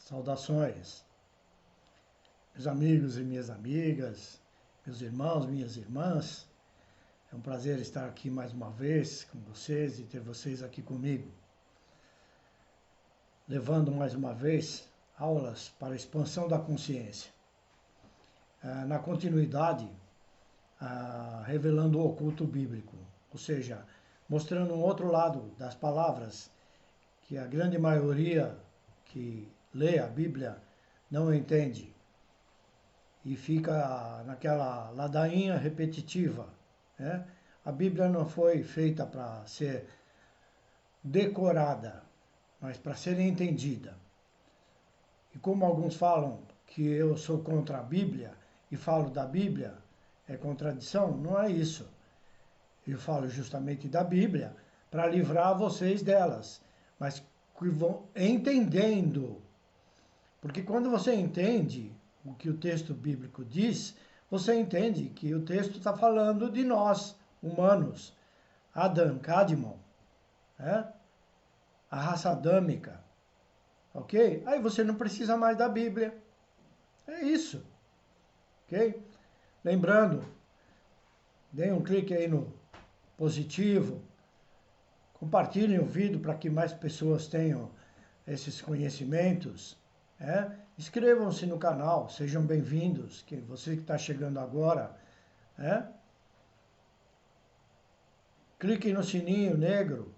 Saudações, meus amigos e minhas amigas, meus irmãos, minhas irmãs. É um prazer estar aqui mais uma vez com vocês e ter vocês aqui comigo, levando mais uma vez aulas para a expansão da consciência. Na continuidade, revelando o oculto bíblico, ou seja, mostrando um outro lado das palavras que a grande maioria que lê a Bíblia não entende e fica naquela ladainha repetitiva, né? A Bíblia não foi feita para ser decorada, mas para ser entendida. E como alguns falam que eu sou contra a Bíblia e falo da Bíblia, é contradição? Não é isso. Eu falo justamente da Bíblia para livrar vocês delas, mas que vão entendendo. Porque quando você entende o que o texto bíblico diz, você entende que o texto está falando de nós, humanos, Adão, Cadmon, né? A raça adâmica, ok? Aí você não precisa mais da Bíblia. É isso, ok? Lembrando, deem um clique aí no positivo, compartilhem o vídeo para que mais pessoas tenham esses conhecimentos, né? Inscrevam-se no canal, sejam bem-vindos, que você que está chegando agora, né? Clique no sininho negro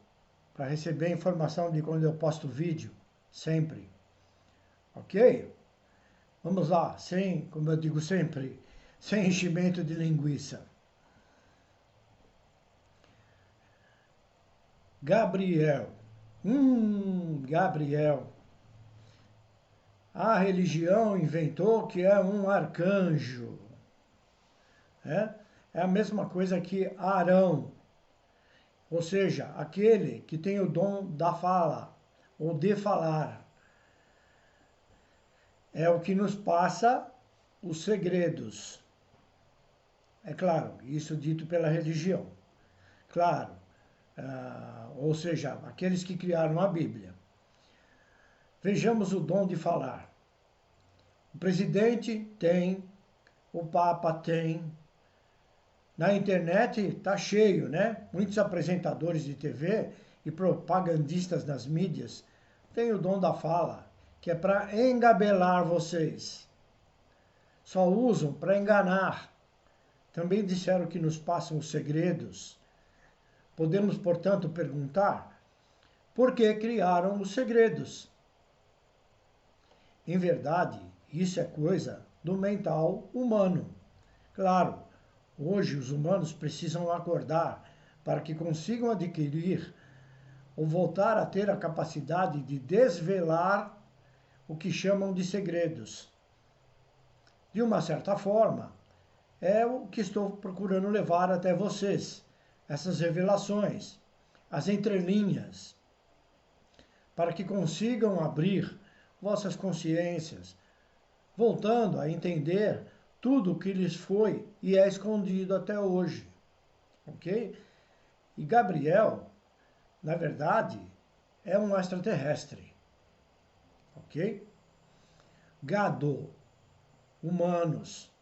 para receber informação de quando eu posto vídeo, sempre, ok? Vamos lá, como eu digo sempre, sem enchimento de linguiça. Gabriel. Gabriel. A religião inventou que é um arcanjo. É a mesma coisa que Arão. Ou seja, aquele que tem o dom da fala, ou de falar. É o que nos passa os segredos. É claro, isso dito pela religião. Claro, ou seja, aqueles que criaram a Bíblia. Vejamos o dom de falar. O presidente tem, o Papa tem. Na internet está cheio, né? Muitos apresentadores de TV e propagandistas nas mídias têm o dom da fala, que é para engabelar vocês. Só usam para enganar. Também disseram que nos passam os segredos. Podemos, portanto, perguntar por que criaram os segredos. Em verdade, isso é coisa do mental humano. Claro, hoje os humanos precisam acordar para que consigam adquirir ou voltar a ter a capacidade de desvelar o que chamam de segredos. De uma certa forma, é o que estou procurando levar até vocês, essas revelações, as entrelinhas, para que consigam abrir vossas consciências, voltando a entender tudo o que lhes foi e é escondido até hoje, ok? E Gabriel, na verdade, é um extraterrestre, ok? Gado, humanos.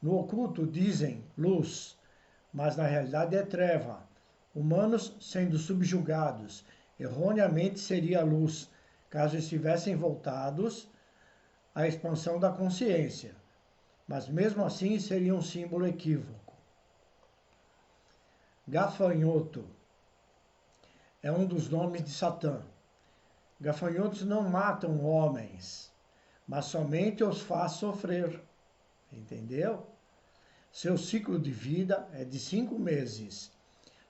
No oculto dizem luz, mas na realidade é treva. Humanos sendo subjugados, erroneamente seria luz, caso estivessem voltados à expansão da consciência. Mas mesmo assim seria um símbolo equívoco. Gafanhoto é um dos nomes de Satã. Gafanhotos não matam homens, mas somente os faz sofrer. Entendeu? Seu ciclo de vida é de 5 meses.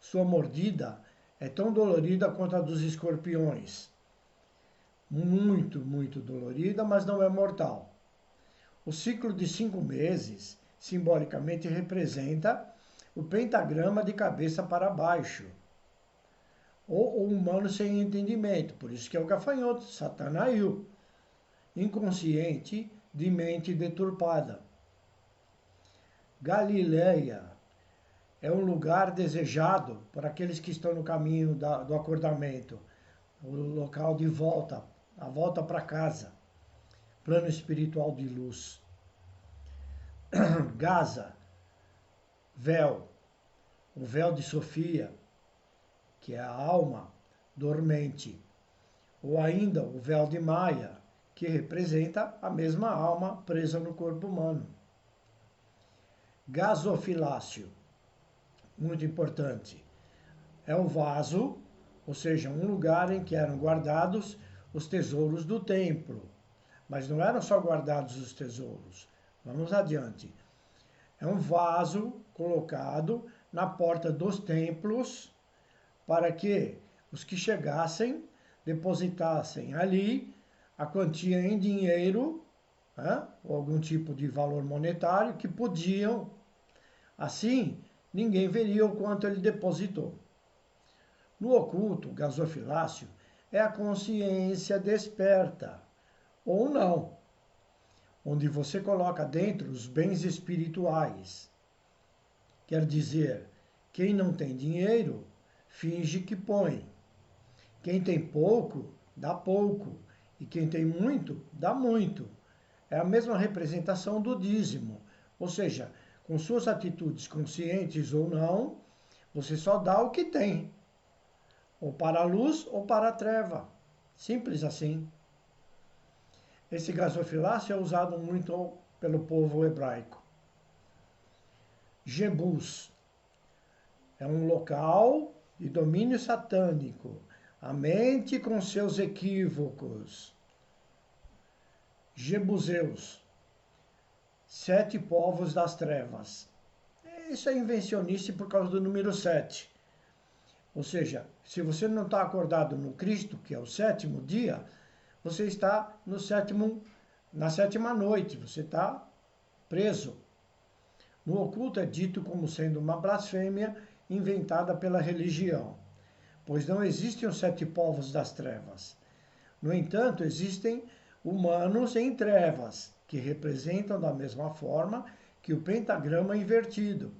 Sua mordida é tão dolorida quanto a dos escorpiões. Muito, muito dolorida, mas não é mortal. O ciclo de 5 meses, simbolicamente, representa o pentagrama de cabeça para baixo. Ou o humano sem entendimento, por isso que é o gafanhoto, Satanael. Inconsciente de mente deturpada. Galileia é um lugar desejado por aqueles que estão no caminho do acordamento, o local de volta, a volta para casa. plano espiritual de luz. Gaza, véu, o véu de Sofia, que é a alma dormente, ou ainda o véu de Maia, que representa a mesma alma presa no corpo humano. Gasofilácio, muito importante, é o vaso, ou seja, um lugar em que eram guardados os tesouros do templo. Mas não eram só guardados os tesouros. Vamos adiante. É um vaso colocado na porta dos templos para que os que chegassem depositassem ali a quantia em dinheiro, né, ou algum tipo de valor monetário que podiam. Assim, ninguém veria o quanto ele depositou. No oculto, gasofilácio é a consciência desperta, ou não, onde você coloca dentro os bens espirituais. Quer dizer, quem não tem dinheiro, finge que põe. Quem tem pouco, dá pouco. E quem tem muito, dá muito. É a mesma representação do dízimo. Ou seja, com suas atitudes conscientes ou não, você só dá o que tem. Ou para a luz ou para a treva. Simples assim. Esse gasofilácio é usado muito pelo povo hebraico. Jebus é um local de domínio satânico. A mente com seus equívocos. Jebuseus, 7 povos das trevas. Isso é invencionice por causa do número 7. Ou seja, se você não está acordado no Cristo, que é o 7º dia, você está na 7ª noite, você está preso. No oculto é dito como sendo uma blasfêmia inventada pela religião, pois não existem os 7 povos das trevas. No entanto, existem humanos em trevas, que representam da mesma forma que o pentagrama invertido,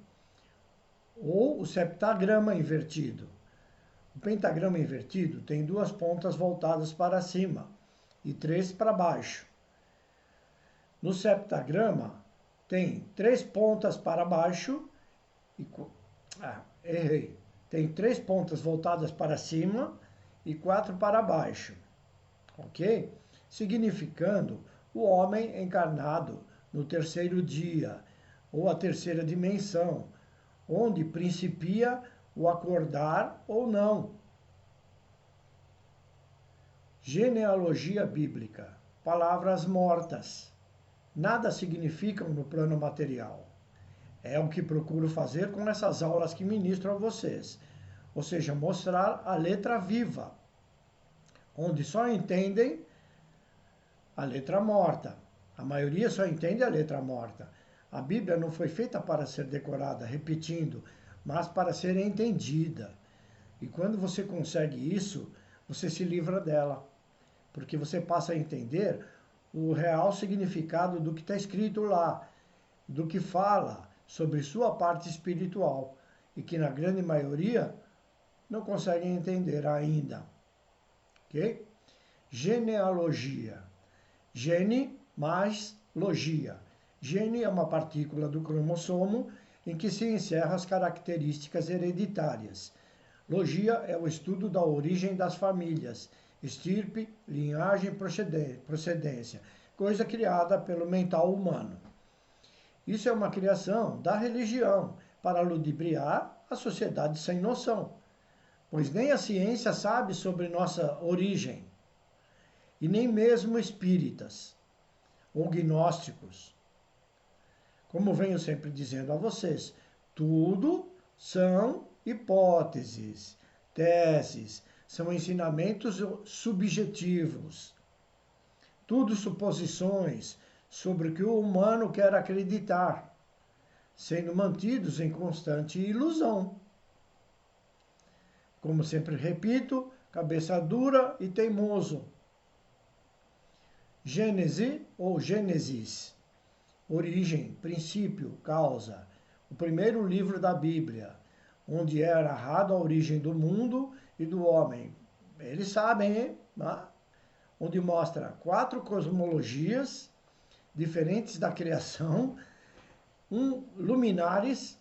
ou o septagrama invertido. O pentagrama invertido tem 2 pontas voltadas para cima e 3 para baixo. No septagrama tem 3 pontas para baixo e... errei. Tem 3 pontas voltadas para cima e 4 para baixo. Ok? Significando o homem encarnado no 3º dia, ou a 3ª dimensão, onde principia o acordar ou não. Genealogia bíblica. Palavras mortas. Nada significam no plano material. É o que procuro fazer com essas aulas que ministro a vocês. Ou seja, mostrar a letra viva, onde só entendem a letra morta. A maioria só entende a letra morta. A Bíblia não foi feita para ser decorada, repetindo, mas para ser entendida. E quando você consegue isso, você se livra dela. Porque você passa a entender o real significado do que está escrito lá, do que fala sobre sua parte espiritual. E que na grande maioria não conseguem entender ainda. Ok? Genealogia. Gene mais logia. Gene é uma partícula do cromossomo em que se encerram as características hereditárias. Logia é o estudo da origem das famílias, estirpe, linhagem, procedência, coisa criada pelo mental humano. Isso é uma criação da religião para ludibriar a sociedade sem noção, pois nem a ciência sabe sobre nossa origem, e nem mesmo espíritas ou gnósticos. Como venho sempre dizendo a vocês, tudo são hipóteses, teses, são ensinamentos subjetivos. Tudo suposições sobre o que o humano quer acreditar, sendo mantidos em constante ilusão. Como sempre repito, cabeça dura e teimoso. Gênese ou Gênesis, origem, princípio, causa, o primeiro livro da Bíblia, onde é narrado a origem do mundo e do homem. Eles sabem, hein? onde mostra 4 cosmologias diferentes da criação, luminares,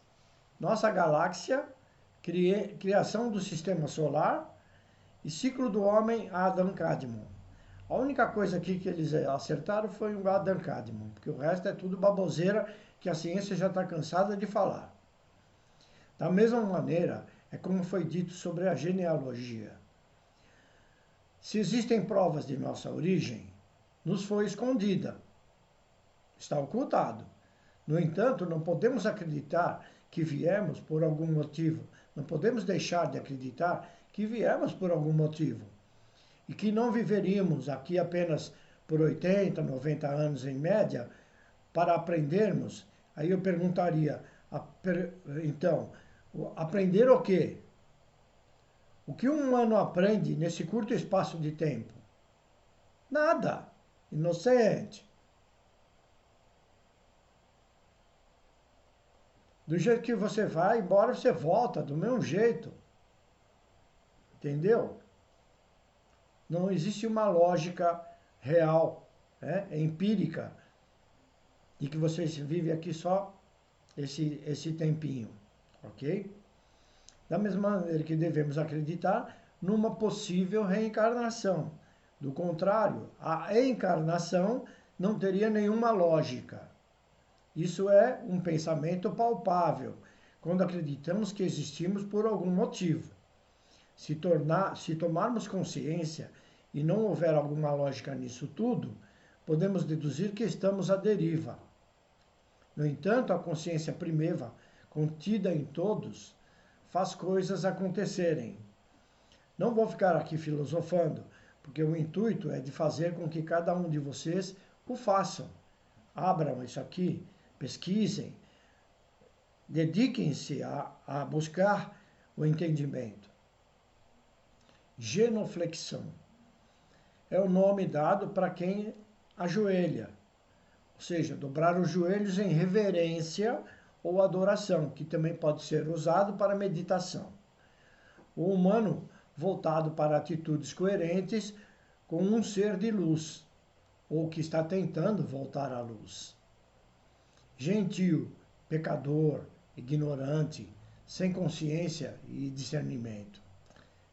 nossa galáxia, criação do sistema solar e ciclo do homem Adam Kadmon. A única coisa aqui que eles acertaram foi o Adam Kadmon, porque o resto é tudo baboseira que a ciência já está cansada de falar. Da mesma maneira, é como foi dito sobre a genealogia. Se existem provas de nossa origem, nos foi escondida. Está ocultado. No entanto, não podemos acreditar que viemos por algum motivo. Não podemos deixar de acreditar que viemos por algum motivo. E que não viveríamos aqui apenas por 80, 90 anos em média para aprendermos. Aí eu perguntaria, então, aprender o quê? O que um humano aprende nesse curto espaço de tempo? Nada. Inocente. Do jeito que você vai, embora você volta, do mesmo jeito. Entendeu? Não existe uma lógica real, empírica, de que você vive aqui só esse tempinho, ok? Da mesma maneira que devemos acreditar numa possível reencarnação. Do contrário, a encarnação não teria nenhuma lógica. Isso é um pensamento palpável, quando acreditamos que existimos por algum motivo. Se tomarmos consciência e não houver alguma lógica nisso tudo, podemos deduzir que estamos à deriva. No entanto, a consciência primeva, contida em todos, faz coisas acontecerem. Não vou ficar aqui filosofando, porque o intuito é de fazer com que cada um de vocês o façam. Abram isso aqui, pesquisem, dediquem-se a buscar o entendimento. Genuflexão é o nome dado para quem ajoelha, ou seja, dobrar os joelhos em reverência ou adoração, que também pode ser usado para meditação. O humano voltado para atitudes coerentes com um ser de luz, ou que está tentando voltar à luz. Gentil, pecador, ignorante, sem consciência e discernimento.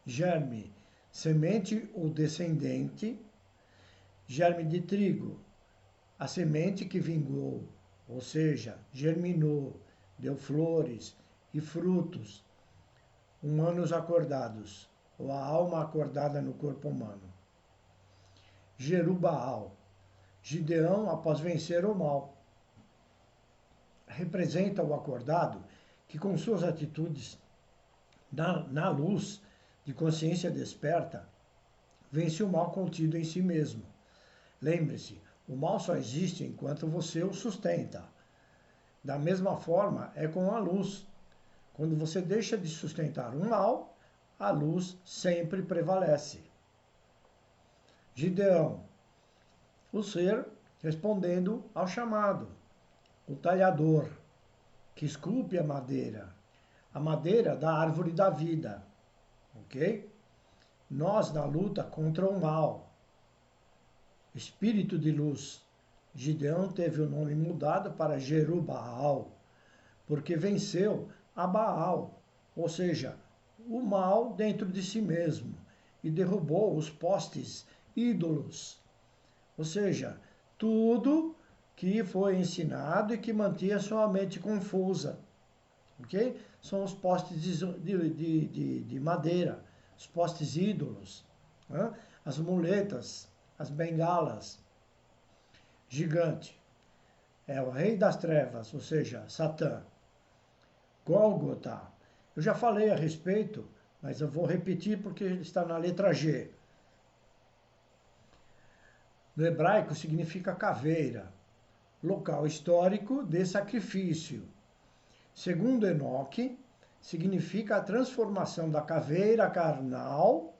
Germe, semente ou descendente. Germe de trigo, a semente que vingou, ou seja, germinou, deu flores e frutos. Humanos acordados, ou a alma acordada no corpo humano. Jerubaal, Gideão após vencer o mal. Representa o acordado que com suas atitudes na luz de consciência desperta, vence o mal contido em si mesmo. Lembre-se, o mal só existe enquanto você o sustenta. Da mesma forma é com a luz. Quando você deixa de sustentar o mal, a luz sempre prevalece. Gideão, o ser respondendo ao chamado. O talhador, que esculpe a madeira da árvore da vida, ok? Nós na luta contra o mal. Espírito de luz. Gideão teve o nome mudado para Jerubaal, porque venceu a Baal, ou seja, o mal dentro de si mesmo, e derrubou os postes ídolos, ou seja, tudo que foi ensinado e que mantinha sua mente confusa, ok? São os postes de madeira, os postes ídolos, né? As muletas, as bengalas. Gigante é o rei das trevas, ou seja, Satã. Gólgota, eu já falei a respeito, mas eu vou repetir porque ele está na letra G. No hebraico significa caveira, local histórico de sacrifício. Segundo Enoque, significa a transformação da caveira carnal,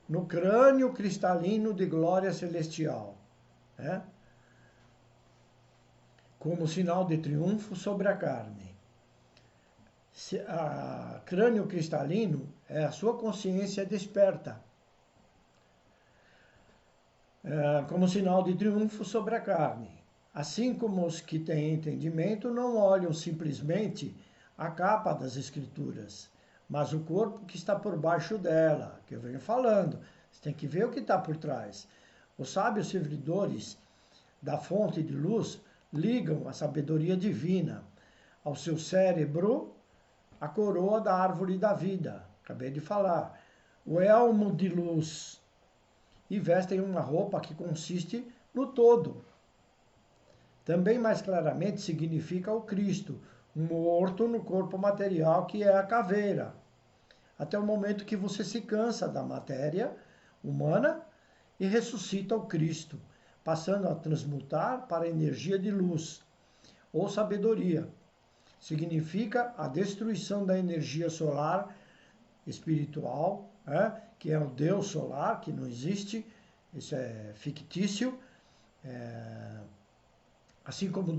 no crânio cristalino de glória celestial, como sinal de triunfo sobre a carne. Crânio cristalino é a sua consciência desperta. como sinal de triunfo sobre a carne. Assim como os que têm entendimento não olham simplesmente a capa das Escrituras, mas o corpo que está por baixo dela, que eu venho falando. Você tem que ver o que está por trás. Os sábios servidores da fonte de luz ligam a sabedoria divina ao seu cérebro, a coroa da árvore da vida. Acabei de falar. O elmo de luz. E vestem uma roupa que consiste no todo. Também mais claramente significa o Cristo, morto no corpo material que é a caveira. Até o momento que você se cansa da matéria humana e ressuscita o Cristo, passando a transmutar para a energia de luz ou sabedoria. Significa a destruição da energia solar espiritual, que é o Deus solar, que não existe, isso é fictício, assim como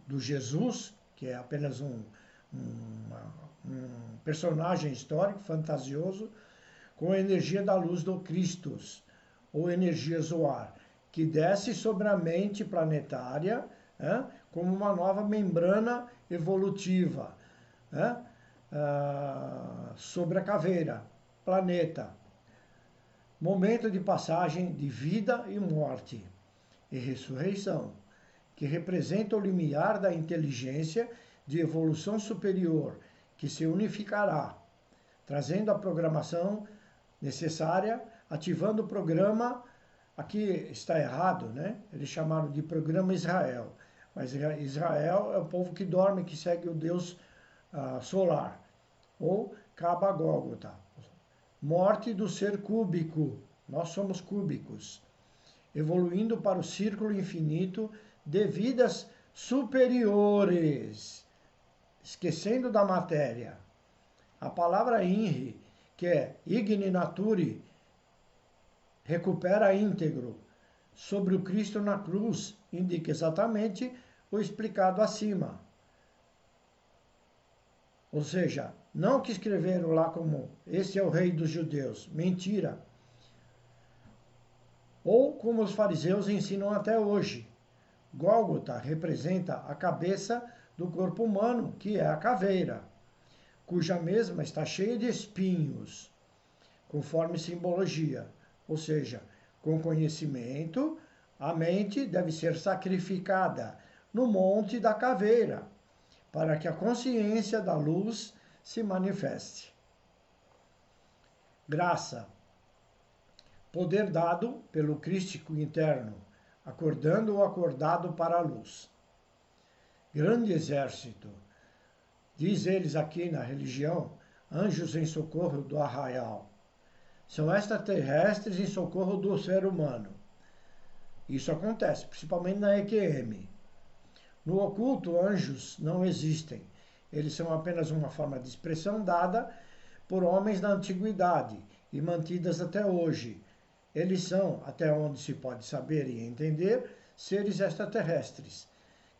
do Jesus, que é apenas um personagem histórico, fantasioso, com a energia da luz do Cristo, ou energia Zoar, que desce sobre a mente planetária, como uma nova membrana evolutiva, sobre a caveira, planeta. Momento de passagem de vida e morte e ressurreição, que representa o limiar da inteligência de evolução superior, que se unificará, trazendo a programação necessária, ativando o programa. Aqui está errado, né? Eles chamaram de programa Israel, mas Israel é o povo que dorme, que segue o Deus solar, ou Caba Gólgota. Morte do ser cúbico, nós somos cúbicos, evoluindo para o círculo infinito de vidas superiores, esquecendo da matéria. A palavra INRI, que é Igni Naturi, recupera íntegro, sobre o Cristo na cruz, indica exatamente o explicado acima. Ou seja, não que escreveram lá como esse é o rei dos judeus, mentira. Ou como os fariseus ensinam até hoje. Gólgota representa a cabeça do corpo humano, que é a caveira, cuja mesma está cheia de espinhos, conforme simbologia. Ou seja, com conhecimento, a mente deve ser sacrificada no monte da caveira, para que a consciência da luz se manifeste. Graça. Poder dado pelo crístico interno, acordando o acordado para a luz. Grande exército. Diz eles aqui na religião, anjos em socorro do arraial. São extraterrestres em socorro do ser humano. Isso acontece, principalmente na EQM. No oculto, anjos não existem. Eles são apenas uma forma de expressão dada por homens da antiguidade e mantidas até hoje. Eles são, até onde se pode saber e entender, seres extraterrestres,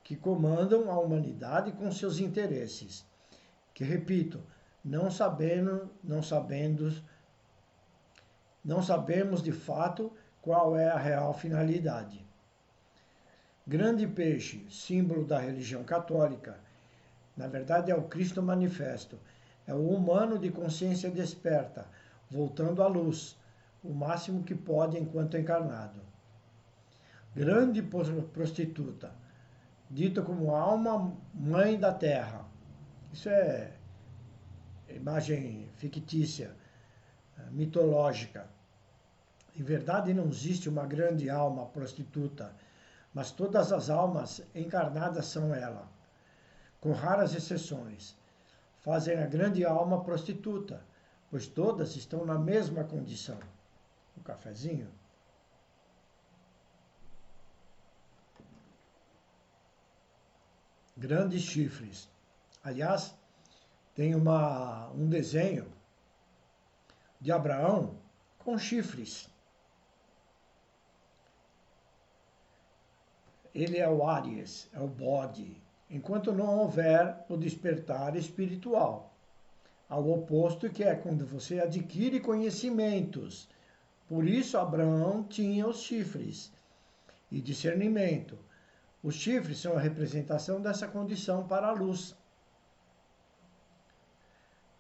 que comandam a humanidade com seus interesses. Que, repito, não sabemos de fato qual é a real finalidade. Grande peixe, símbolo da religião católica, na verdade é o Cristo manifesto, é o humano de consciência desperta, voltando à luz, o máximo que pode enquanto encarnado. Grande prostituta, dita como alma mãe da terra. Isso é imagem fictícia, mitológica. Em verdade não existe uma grande alma prostituta, mas todas as almas encarnadas são ela, com raras exceções. Fazem a grande alma prostituta, pois todas estão na mesma condição. Um cafezinho? Grandes chifres. Aliás, tem um desenho de Abraão com chifres. Ele é o Áries, é o bode, enquanto não houver o despertar espiritual. Ao oposto, que é quando você adquire conhecimentos, Por isso Abraão tinha os chifres e discernimento. Os chifres são a representação dessa condição para a luz.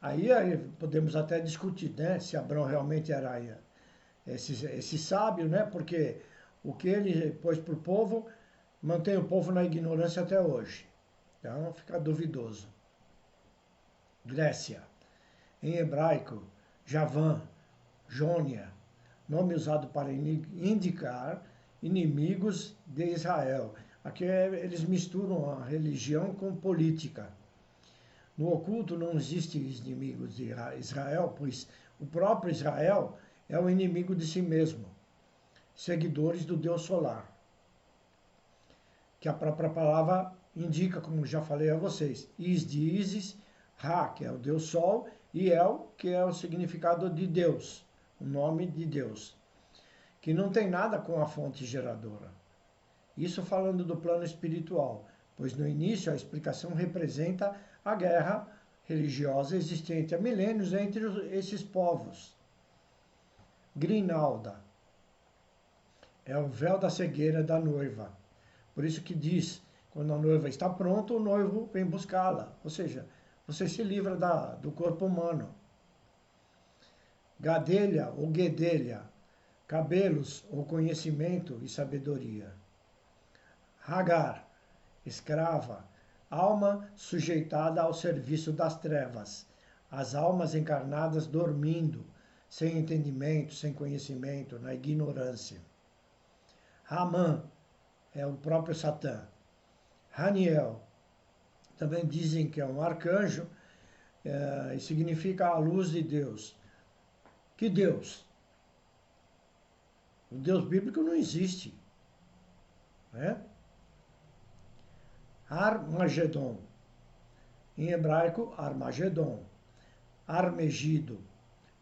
Aí podemos até discutir, né, se Abraão realmente era esse sábio, né, porque o que ele pôs para o povo mantém o povo na ignorância até hoje. Então fica duvidoso. Grécia. Em hebraico, Javã, Jônia, nome usado para indicar inimigos de Israel. Aqui eles misturam a religião com política. No oculto não existe inimigos de Israel, pois o próprio Israel é o inimigo de si mesmo, seguidores do Deus solar, que a própria palavra indica, como já falei a vocês, Is de Isis, Ra, que é o Deus Sol, e El, que é o significado de Deus, o nome de Deus, que não tem nada com a fonte geradora. Isso falando do plano espiritual, pois no início a explicação representa a guerra religiosa existente há milênios entre esses povos. Grinalda é o véu da cegueira da noiva. Por isso que diz, quando a noiva está pronta, o noivo vem buscá-la. Ou seja, você se livra do corpo humano. Gadelha ou guedelha, cabelos ou conhecimento e sabedoria. Hagar, escrava, alma sujeitada ao serviço das trevas, as almas encarnadas dormindo, sem entendimento, sem conhecimento, na ignorância. Ramã é o próprio Satã. Haniel, também dizem que é um arcanjo, e significa a luz de Deus. Que Deus? O Deus bíblico não existe, né? Armagedon, em hebraico, Armagedon, Armegido,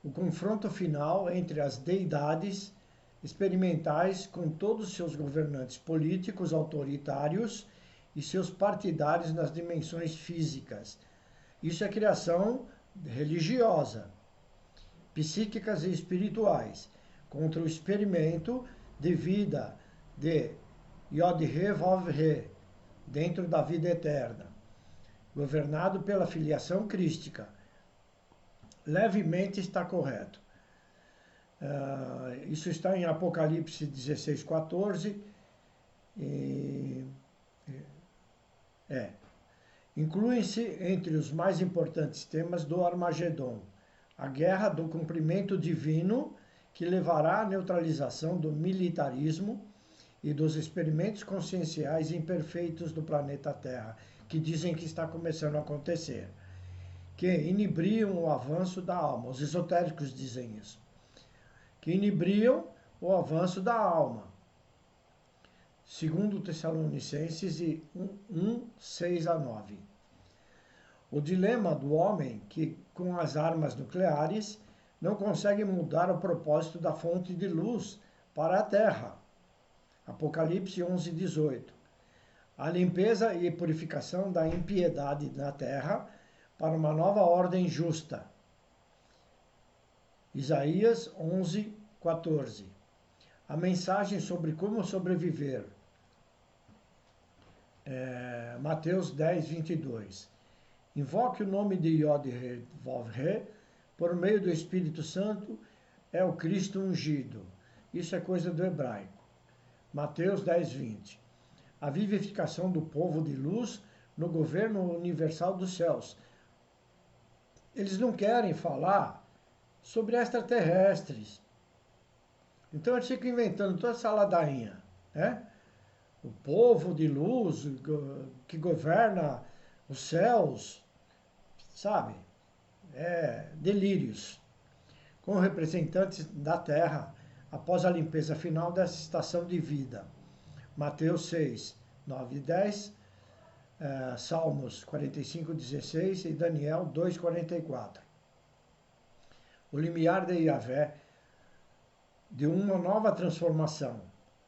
o confronto final entre as deidades experimentais com todos os seus governantes políticos autoritários e seus partidários nas dimensões físicas. Isso é criação religiosa, psíquicas e espirituais, contra o experimento de vida de Yod-He Vav-He, dentro da vida eterna, governado pela filiação crística. Levemente está correto. Isso está em Apocalipse 16:14. Incluem-se entre os mais importantes temas do Armagedon a guerra do cumprimento divino, que levará à neutralização do militarismo e dos experimentos conscienciais imperfeitos do planeta Terra, que dizem que está começando a acontecer, que inibriam o avanço da alma. Os esotéricos dizem isso. Que inibriam o avanço da alma. Segundo Tessalonicenses 1:6-9. O dilema do homem que, com as armas nucleares, não consegue mudar o propósito da fonte de luz para a Terra. Apocalipse 11:18. A limpeza e purificação da impiedade na Terra para uma nova ordem justa. Isaías 11:14. A mensagem sobre como sobreviver. Mateus 10:22. Invoque o nome de Yod-He Vav-He, por meio do Espírito Santo, é o Cristo ungido. Isso é coisa do hebraico. Mateus 10:20. A vivificação do povo de luz no governo universal dos céus. Eles não querem falar sobre extraterrestres. Então eles ficam inventando toda essa ladainha, né? O povo de luz que governa os céus, sabe? Delírios. Com representantes da terra após a limpeza final dessa estação de vida. Mateus 6, 9 e 10, Salmos 45:16 e Daniel 2:44. O limiar de Yahvé de uma nova transformação,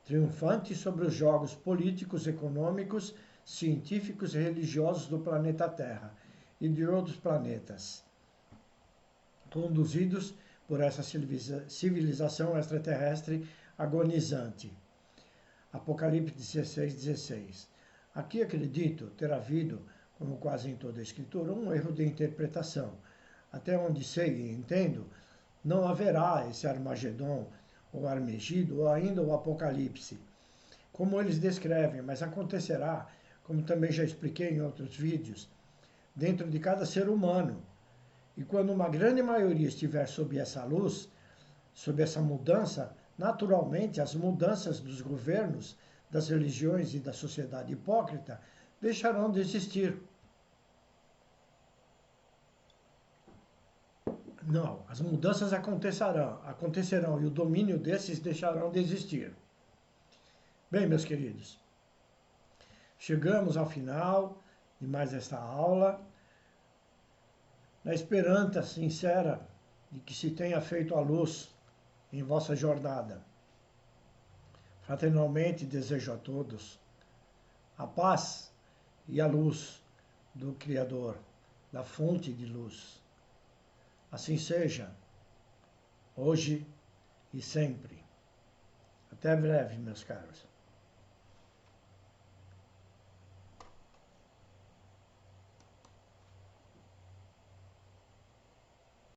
triunfante sobre os jogos políticos, econômicos, científicos e religiosos do planeta Terra e de outros planetas, conduzidos por essa civilização extraterrestre agonizante. Apocalipse 16:16. Aqui acredito ter havido, como quase em toda a escritura, um erro de interpretação. Até onde sei e entendo, não haverá esse Armagedon, ou Armegido, ou ainda o Apocalipse, como eles descrevem, mas acontecerá, como também já expliquei em outros vídeos, dentro de cada ser humano. E quando uma grande maioria estiver sob essa luz, sob essa mudança, naturalmente as mudanças dos governos, das religiões e da sociedade hipócrita deixarão de existir. Não, as mudanças acontecerão e o domínio desses deixarão de existir. Bem, meus queridos, chegamos ao final de mais esta aula, na esperança sincera de que se tenha feito a luz em vossa jornada. Fraternalmente desejo a todos a paz e a luz do Criador, da fonte de luz. Assim seja, hoje e sempre. Até breve, meus caros.